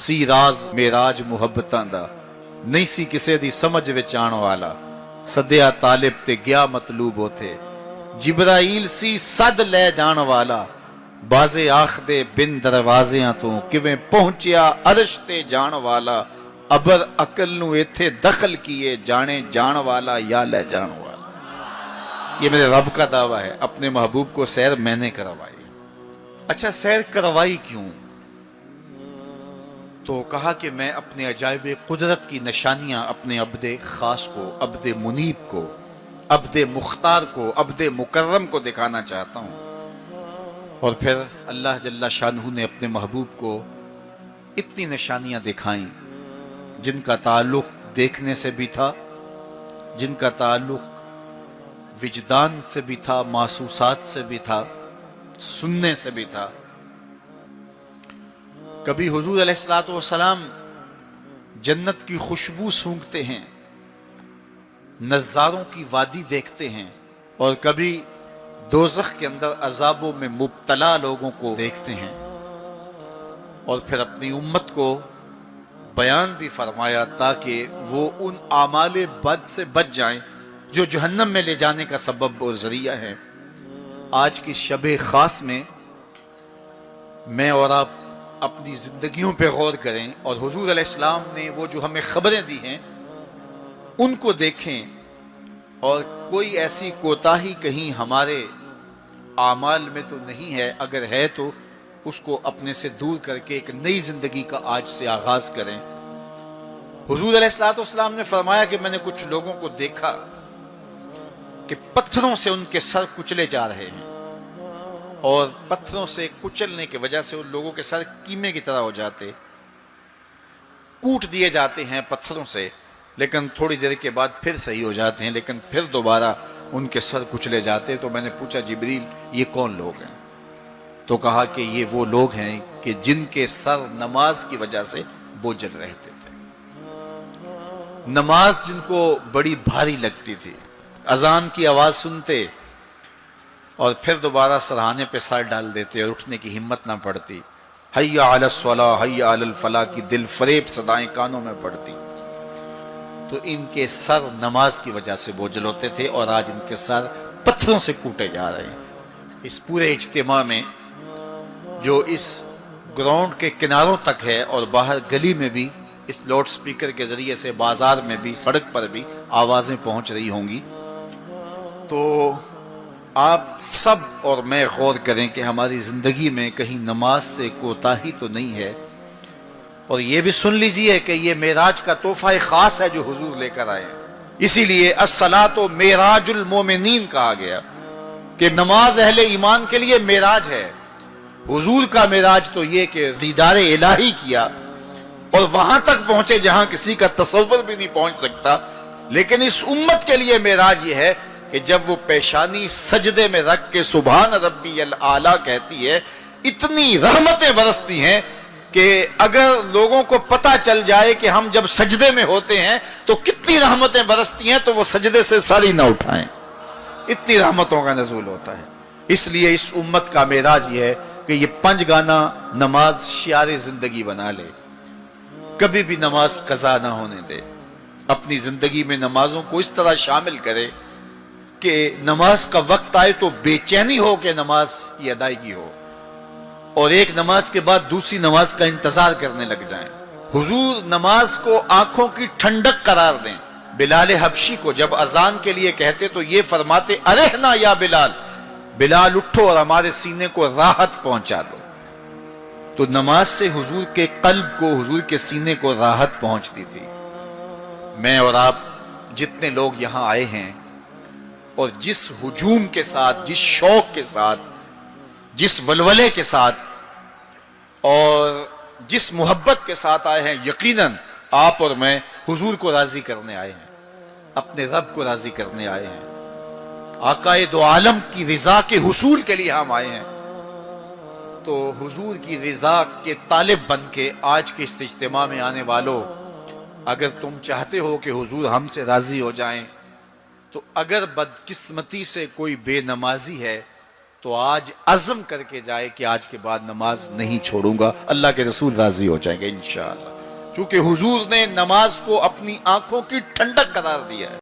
सी राज मेराज मुहब्बतां दा नहीं सी किसे दी समझ विच आण वाला सद्या तालिब ते गया मतलूब होते जिब्राइल सी सद ले जाण वाला बाजे आखदे बिन दरवाजियां तो किवें पहुंचिया अरश ते जाण वाला अबर अकल नू इथे दखल किए जाने जाण वाला या ले जाण वाला। ये मेरे रब का दावा है, अपने महबूब को सैर मैंने करवाई। अच्छा, सैर करवाई क्यों? तो कहा कि मैं अपने अजायब कुदरत की निशानियां अपने अब्दे खास को, अब्दे मुनीब को, अब्दे मुख्तार को, अब्दे मुकर्रम को दिखाना चाहता हूं। और फिर अल्लाह जल्ला शानहू ने अपने महबूब को इतनी निशानियां दिखाई जिनका ताल्लुक देखने से भी था, जिनका ताल्लुक विजदान से भी था, महसूसात से भी था, सुनने से भी था। कभी हुजूर अलैहिस्सलातु वस्सलाम जन्नत की खुशबू सूंघते हैं, नज़ारों की वादी देखते हैं, और कभी दोज़ख के अंदर अजाबों में मुब्तला लोगों को देखते हैं। और फिर अपनी उम्मत को बयान भी फरमाया ताकि वो उन आमाले बद से बच जाएं जो जहन्नम में ले जाने का सबब और जरिया है। आज की शब खास में मैं और आप अपनी जिंदगियों पे गौर करें और हुजूर अलैहिस्सलाम ने वो जो हमें खबरें दी हैं उनको देखें, और कोई ऐसी कोताही कहीं हमारे आमाल में तो नहीं है, अगर है तो उसको अपने से दूर करके एक नई जिंदगी का आज से आगाज करें। हुजूर अलैहिस्सलाम ने फरमाया कि मैंने कुछ लोगों को देखा कि पत्थरों से उनके सर कुचले जा रहे हैं, और पत्थरों से कुचलने की वजह से उन लोगों के सर कीमे की तरह हो जाते, कूट दिए जाते हैं पत्थरों से, लेकिन थोड़ी देर के बाद फिर सही हो जाते हैं, लेकिन फिर दोबारा उनके सर कुचले जाते। तो मैंने पूछा, जिब्रील ये कौन लोग हैं? तो कहा कि ये वो लोग हैं कि जिनके सर नमाज की वजह से बोझल रहते थे, नमाज जिनको बड़ी भारी लगती थी, अजान की आवाज सुनते और फिर दोबारा सरहाने पे सर डाल देते और उठने की हिम्मत ना पड़ती। हय्या अलस सलाह हय्या अलल फलाह की दिल फरेब सदाएं कानों में पड़ती। तो इनके सर नमाज की वजह से बोझल होते थे और आज इनके सर पत्थरों से कूटे जा रहे हैं। इस पूरे इज्तिमा में जो इस ग्राउंड के किनारों तक है और बाहर गली में भी इस लाउड स्पीकर के जरिए से, बाजार में भी, सड़क पर भी आवाजें पहुंच रही होंगी। तो आप सब और मैं गौर करें कि हमारी जिंदगी में कहीं नमाज से कोताही तो नहीं है। और ये भी सुन लीजिए कि ये मेराज का तोहफा खास है जो हुजूर लेकर आए हैं। इसीलिए अस्सलातो मेराजुल मोमिनीन कहा गया कि नमाज अहले ईमान के लिए मेराज है। हुजूर का मेराज तो ये कि दीदारे इलाही किया और वहां तक पहुंचे जहां किसी का तसव्वुर भी नहीं पहुंच सकता। लेकिन इस उम्मत के लिए मेराज ये है कि जब वो पेशानी सजदे में रख के सुभान रब्बियल आला कहती है, इतनी रहमतें बरसती हैं कि अगर लोगों को पता चल जाए कि हम जब सजदे में होते हैं तो कितनी रहमतें बरसती हैं, तो वो सजदे से सर ही ना उठाएं, इतनी रहमतों का नज़ूल होता है। इसलिए इस उम्मत का मेराज ये है कि ये 5 गाना नमाज शियारे जिंदगी बना ले, कभी भी नमाज कज़ा ना होने दे, अपनी जिंदगी में नमाजों को इस तरह शामिल करे कि नमाज का वक्त आए तो बेचैनी हो कि नमाज की अदायगी हो, और एक नमाज के बाद दूसरी नमाज का इंतजार करने लग जाएं। हुजूर नमाज को आंखों की ठंडक करार दें। बिलाल हबशी को जब अजान के लिए कहते तो ये फरमाते, अरेहना या बिलाल, बिलाल उठो और हमारे सीने को राहत पहुंचा दो। तो नमाज से हुजूर के कल्ब को, हुजूर के सीने को राहत पहुंचती थी। मैं और आप जितने लोग यहां आए हैं और जिस हुजूम के साथ, जिस शौक के साथ, जिस वलवले के साथ और जिस मोहब्बत के साथ आए हैं, यकीनन आप और मैं हुजूर को राजी करने आए हैं, अपने रब को राजी करने आए हैं, आकाए दो आलम की रिजा के हुसूल के लिए हम आए हैं। तो हुजूर की रिजा के तालिब बन के आज के इस इज्तिमा में आने वालों, अगर तुम चाहते हो कि हुजूर हमसे राजी हो जाएं, तो अगर बदकिस्मती से कोई बेनमाजी है تو آج عزم کر کے جائے کہ آج کے بعد نماز نہیں چھوڑوں گا، اللہ کے رسول راضی ہو جائیں گے انشاءاللہ، چونکہ حضور نے نماز کو اپنی آنکھوں کی ٹھنڈک قرار دیا ہے۔